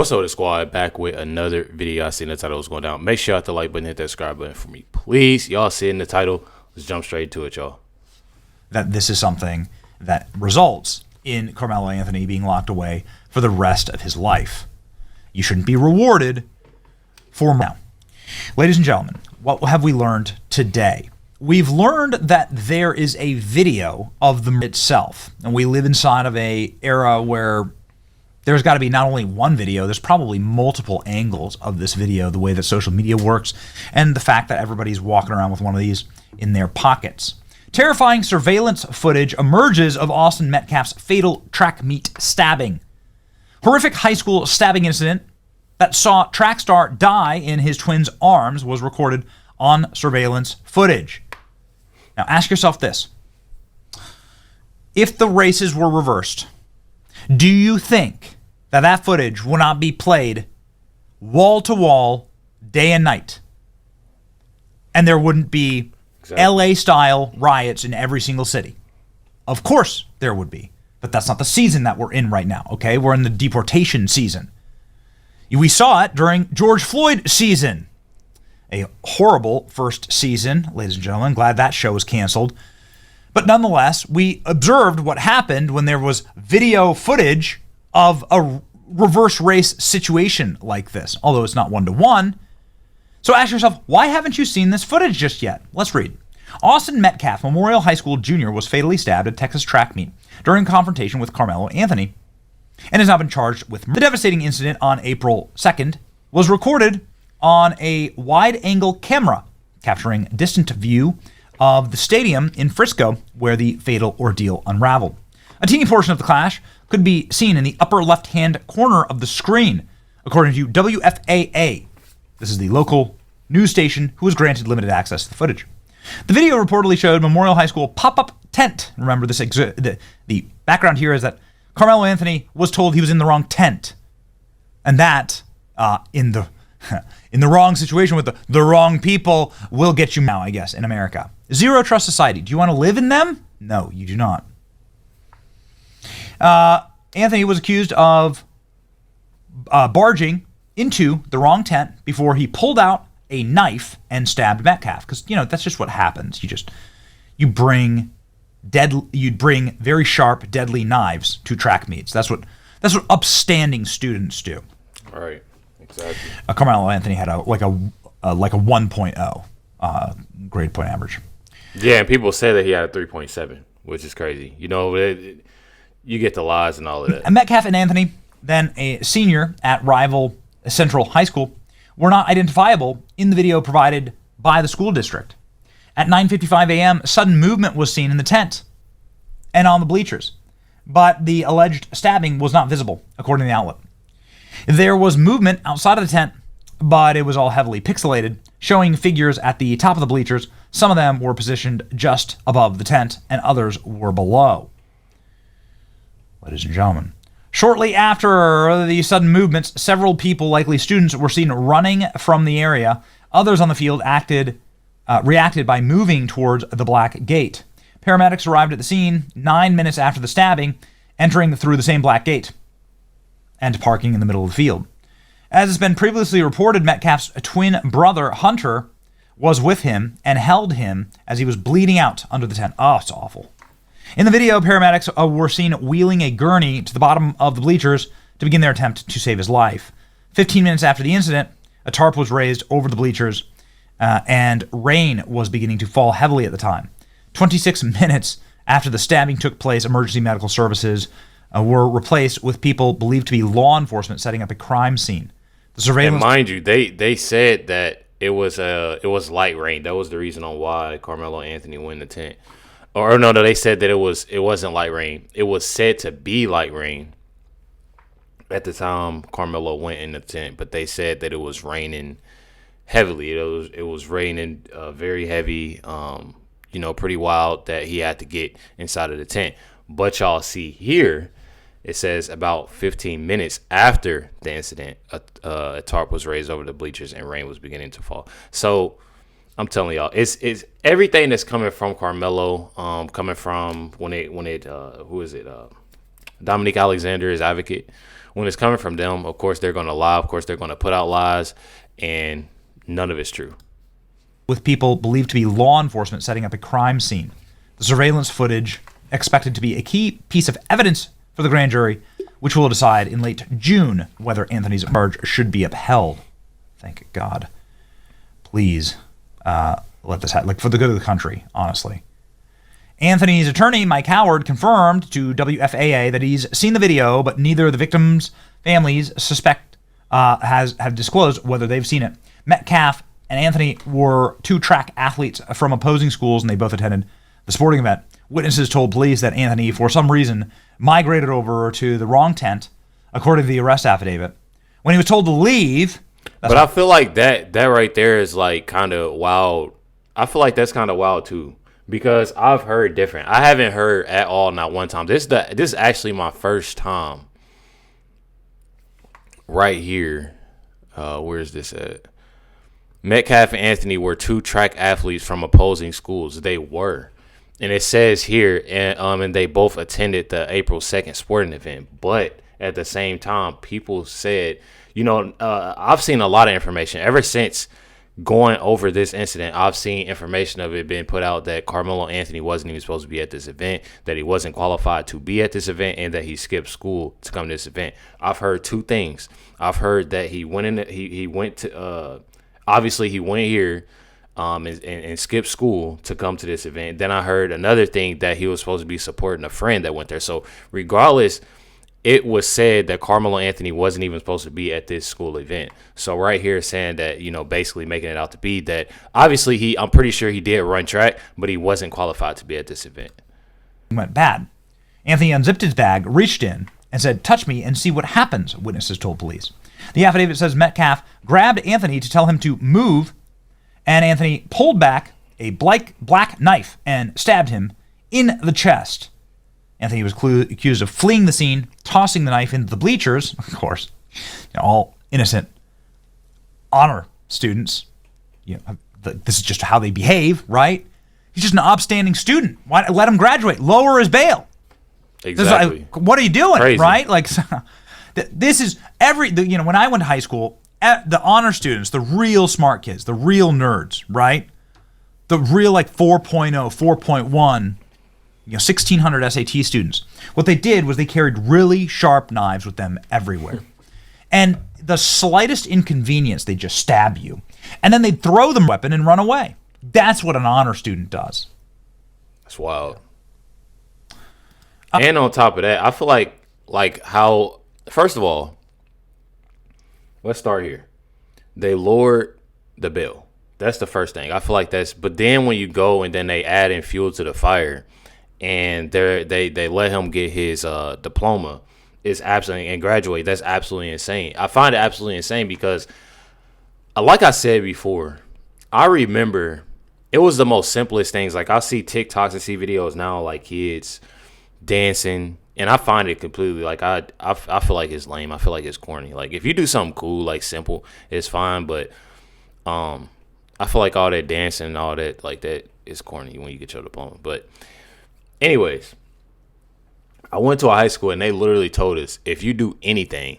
What's up, the squad? Back with another video. I seen the title was going down. Make sure you hit the like button, hit that subscribe button for me, please. Y'all see in the title. Let's jump straight to it, y'all. That this is something that results in Karmelo Anthony being locked away for the rest of his life. You shouldn't be rewarded for now. Ladies and gentlemen, what have we learned today? We've learned that there is a video of the itself, and we live inside of an era where there's got to be not only one video, there's probably multiple angles of this video, the way that social media works, and the fact that everybody's walking around with one of these in their pockets. Terrifying surveillance footage emerges of Austin Metcalf's fatal track meet stabbing. Horrific high school stabbing incident that saw track star die in his twin's arms was recorded on surveillance footage. Now ask yourself this. If the races were reversed, do you think that that footage will not be played wall to wall, day and night? And there wouldn't be LA-style riots in every single city? Of course there would be. But that's not the season that we're in right now, okay? We're in the deportation season. We saw it during George Floyd season. A horrible first season, ladies and gentlemen. Glad that show was canceled. But nonetheless, we observed what happened when there was video footage of a reverse race situation like this, although it's not one-to-one. So ask yourself, why haven't you seen this footage just yet? Let's read. Austin Metcalf, Memorial High School junior, was fatally stabbed at Texas track meet during confrontation with Karmelo Anthony and has now been charged with murder. The devastating incident on April 2nd was recorded on a wide-angle camera, capturing a distant view of the stadium in Frisco where the fatal ordeal unraveled. A teeny portion of the clash could be seen in the upper left-hand corner of the screen, according to WFAA. This is the local news station who was granted limited access to the footage. The video reportedly showed Memorial High School pop-up tent. Remember, the background here is that Karmelo Anthony was told he was in the wrong tent, and that in the wrong situation with the wrong people will get you now, I guess, in America. Zero trust society. Do you want to live in them? No, you do not. Anthony was accused of barging into the wrong tent before he pulled out a knife and stabbed Metcalf. Because, that's just what happens. You'd bring very sharp, deadly knives to track meets. That's what upstanding students do. All right. Exactly. Karmelo Anthony had a 1.0 grade point average. Yeah, and people say that he had a 3.7, which is crazy. You get the lies and all of that. Metcalf and Anthony, then a senior at rival Central High School, were not identifiable in the video provided by the school district. At 9:55 a.m., sudden movement was seen in the tent and on the bleachers, but the alleged stabbing was not visible, according to the outlet. There was movement outside of the tent, but it was all heavily pixelated, showing figures at the top of the bleachers. Some of them were positioned just above the tent, and others were below. Ladies and gentlemen, shortly after the sudden movements, several people, likely students, were seen running from the area. Others on the field reacted by moving towards the black gate. Paramedics arrived at the scene 9 minutes after the stabbing, entering through the same black gate and parking in the middle of the field. As has been previously reported, Metcalf's twin brother, Hunter, was with him and held him as he was bleeding out under the tent. Oh, it's awful. In the video, paramedics were seen wheeling a gurney to the bottom of the bleachers to begin their attempt to save his life. 15 minutes after the incident, a tarp was raised over the bleachers, and rain was beginning to fall heavily at the time. 26 minutes after the stabbing took place, emergency medical services were replaced with people believed to be law enforcement setting up a crime scene. The surveillance. And mind you, they said that it was light rain. That was the reason on why Karmelo Anthony went in the tent. Or no, they said that it wasn't light rain. It was said to be light rain at the time Karmelo went in the tent, but they said that it was raining heavily. It was raining very heavy. Pretty wild that he had to get inside of the tent. But y'all see here, it says about 15 minutes after the incident, a tarp was raised over the bleachers and rain was beginning to fall. So I'm telling y'all, it's everything that's coming from Karmelo, coming from who is it? Dominique Alexander is advocate. When it's coming from them, of course they're going to lie. Of course they're going to put out lies, and none of it's true. With people believed to be law enforcement setting up a crime scene. The surveillance footage expected to be a key piece of evidence for the grand jury, which will decide in late June whether Anthony's charge should be upheld. Thank God. Please let this happen, like for the good of the country, honestly. Anthony's attorney, Mike Howard, confirmed to WFAA that he's seen the video, but neither of the victims' families have disclosed whether they've seen it. Metcalf and Anthony were two track athletes from opposing schools, and they both attended the sporting event. Witnesses told police that Anthony, for some reason, migrated over to the wrong tent, according to the arrest affidavit. When he was told to leave... But I feel like that right there is like kind of wild. I feel like that's kind of wild too. Because I've heard different. I haven't heard at all, not one time. This is actually my first time. Right here. Where is this at? Metcalf and Anthony were two track athletes from opposing schools. They were. And it says here, and they both attended the April 2nd sporting event. But at the same time, people said, I've seen a lot of information ever since going over this incident. I've seen information of it being put out that Karmelo Anthony wasn't even supposed to be at this event, that he wasn't qualified to be at this event, and that he skipped school to come to this event. I've heard two things. I've heard that he went to obviously he went here and skipped school to come to this event. Then I heard another thing, that he was supposed to be supporting a friend that went there. So regardless, it was said that Karmelo Anthony wasn't even supposed to be at this school event. So right here saying that, basically making it out to be that obviously I'm pretty sure he did run track, but he wasn't qualified to be at this event. It went bad. Anthony unzipped his bag, reached in, and said, "Touch me and see what happens," witnesses told police. The affidavit says Metcalf grabbed Anthony to tell him to move, and Anthony pulled back a black knife and stabbed him in the chest. Anthony was accused of fleeing the scene, tossing the knife into the bleachers. Of course, all innocent honor students. This is just how they behave, right? He's just an upstanding student. Why let him graduate? Lower his bail. Exactly. What are you doing, Crazy. right? Like, this is when I went to high school, the honor students, the real smart kids, the real nerds, right? The real 4.0, 4.1. 1,600 SAT students. What they did was they carried really sharp knives with them everywhere. And the slightest inconvenience, they'd just stab you. And then they'd throw the weapon and run away. That's what an honor student does. That's wild. And on top of that, I feel like how, first of all, let's start here. They lowered the bill. That's the first thing. I feel like but then when you go and then they add in fuel to the fire, and they let him get his diploma, and graduate. That's absolutely insane. I find it absolutely insane because, like I said before, I remember it was the most simplest things. Like I see TikToks and see videos now, like kids dancing, and I find it completely I feel like it's lame. I feel like it's corny. Like if you do something cool, like simple, it's fine. But I feel like all that dancing and all that that is corny when you get your diploma. But anyways, I went to a high school and they literally told us, if you do anything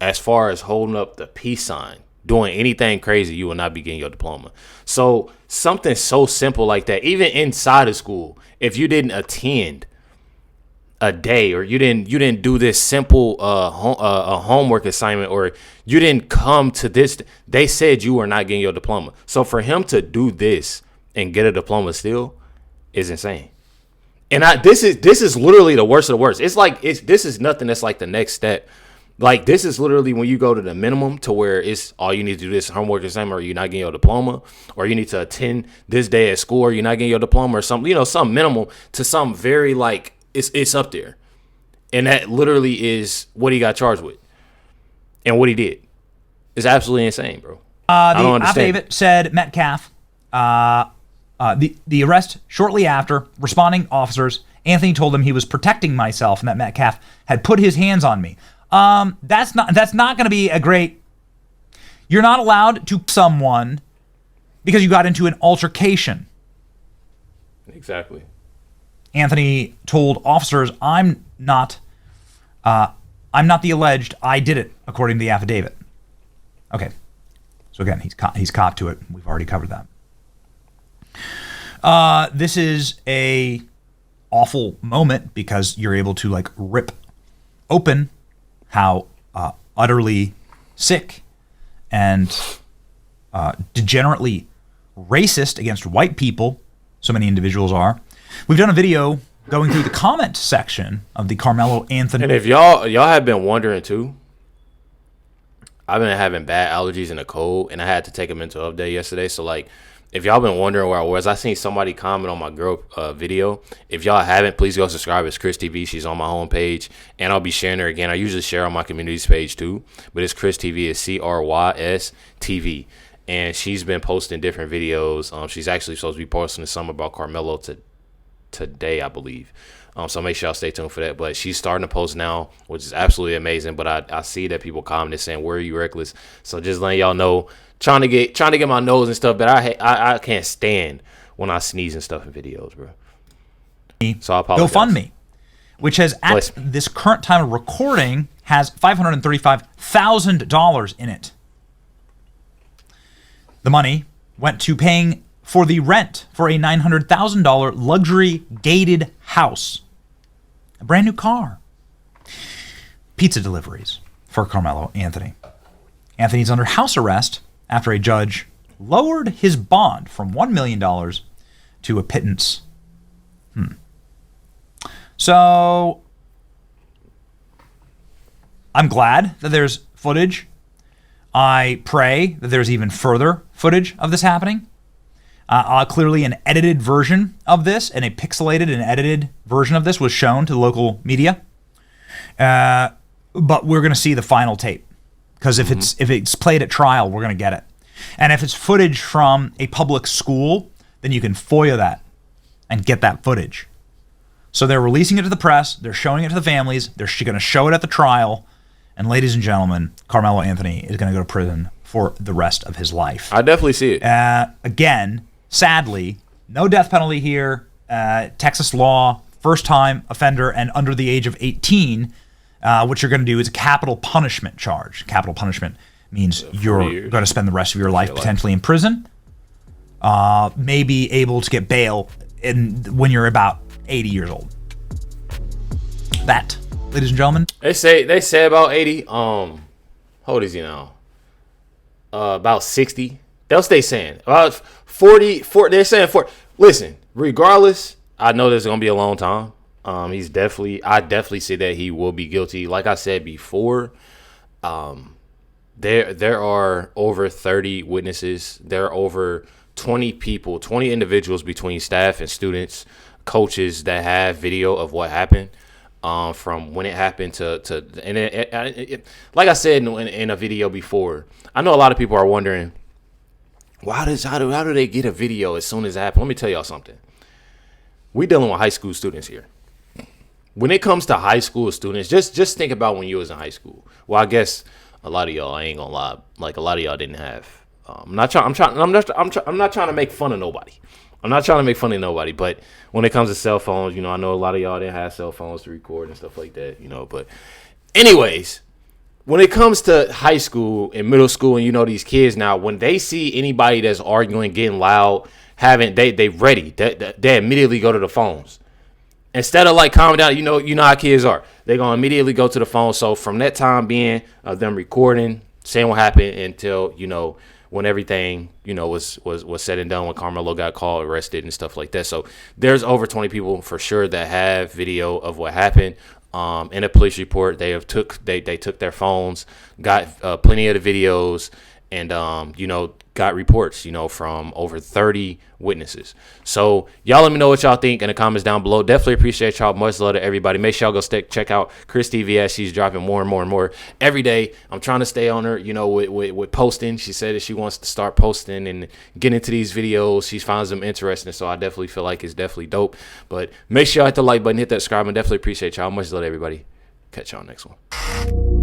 as far as holding up the peace sign, doing anything crazy, you will not be getting your diploma. So something so simple like that, even inside of school, if you didn't attend a day, or you didn't do this simple homework assignment, or you didn't come to this, they said you were not getting your diploma. So for him to do this and get a diploma still is insane. And this is literally the worst of the worst. This is nothing that's like the next step. Like this is literally when you go to the minimum to where it's all you need to do this homework assignment, or you're not getting your diploma, or you need to attend this day at school, or you're not getting your diploma, or something, some minimal to some very it's up there. And that literally is what he got charged with. And what he did is absolutely insane, bro. I don't understand. The affidavit said Metcalf the arrest shortly after, responding officers, Anthony told them he was protecting myself and that Metcalf had put his hands on me. That's not going to be a great. You're not allowed to someone because you got into an altercation. Exactly. Anthony told officers, "I'm not I'm not the alleged. I did it, according to the affidavit. Okay. So again, he's copped to it. We've already covered that. This is a awful moment because you're able to like rip open how utterly sick and degenerately racist against white people so many individuals are. We've done a video going through the comment section of the Karmelo Anthony. And if y'all have been wondering too, I've been having bad allergies and a cold, and I had to take a mental health day yesterday. So like, if y'all been wondering where I was, I seen somebody comment on my girl video. If y'all haven't, please go subscribe. It's Chris TV. She's on my homepage, and I'll be sharing her again. I usually share on my community's page too, but it's Chris TV. It's CRYS TV, and she's been posting different videos. She's actually supposed to be posting some about Karmelo today, I believe. So make sure y'all stay tuned for that. But she's starting to post now, which is absolutely amazing. But I see that people commenting saying, "Where are you, Recklezz?" So just letting y'all know, trying to get my nose and stuff. But I can't stand when I sneeze and stuff in videos, bro. So I apologize. GoFundMe, which has at this current time of recording has $535,000 in it. The money went to paying for the rent for a $900,000 luxury gated house. A brand new car. Pizza deliveries for Karmelo Anthony. Anthony's under house arrest after a judge lowered his bond from $1 million to a pittance. So, I'm glad that there's footage. I pray that there's even further footage of this happening. Clearly an edited version of this and a pixelated and edited version of this was shown to the local media. But we're going to see the final tape because if it's played at trial, we're going to get it. And if it's footage from a public school, then you can FOIA that and get that footage. So they're releasing it to the press. They're showing it to the families. They're going to show it at the trial. And ladies and gentlemen, Karmelo Anthony is going to go to prison for the rest of his life. I definitely see it. Again, sadly, no death penalty here. Texas law, first-time offender and under the age of 18, what you're going to do is a capital punishment charge. Capital punishment means you're going to spend the rest of your life potentially in prison. Maybe able to get bail when you're about 80 years old. That, ladies and gentlemen. They say about 80. How old is he now? About 60. That's what they saying. About 40. They're saying 40. Listen, regardless, I know there's gonna be a long time. I definitely see that he will be guilty. Like I said before, there are over 30 witnesses. There are over 20 people, 20 individuals between staff and students, coaches that have video of what happened. From when it happened like I said in a video before, I know a lot of people are wondering, how do they get a video as soon as it happened? Let me tell y'all something. We dealing with high school students here. When it comes to high school students, just think about when you was in high school. Well, I guess a lot of y'all, I ain't gonna lie, like a lot of y'all didn't have. I'm not trying to make fun of nobody. I'm not trying to make fun of nobody, but when it comes to cell phones, I know a lot of y'all didn't have cell phones to record and stuff like that, but anyways, when it comes to high school and middle school and these kids now, when they see anybody that's arguing, getting loud, they ready. They immediately go to the phones. Instead of like calming down, you know how kids are. They're gonna immediately go to the phone. So from that time being of them recording, saying what happened until, when everything, was said and done, when Karmelo got called, arrested, and stuff like that. So there's over 20 people for sure that have video of what happened. In a police report, they took their phones, got plenty of the videos, and got reports, from over 30 witnesses. So y'all let me know what y'all think in the comments down below. Definitely appreciate y'all. Much love to everybody. Make sure y'all go check out Chris TV as she's dropping more and more and more every day. I'm trying to stay on her, with posting. She said that she wants to start posting and get into these videos. She finds them interesting, so I definitely feel like it's definitely dope. But make sure y'all hit the like button, hit that subscribe, and definitely appreciate y'all. Much love to everybody. Catch y'all next one.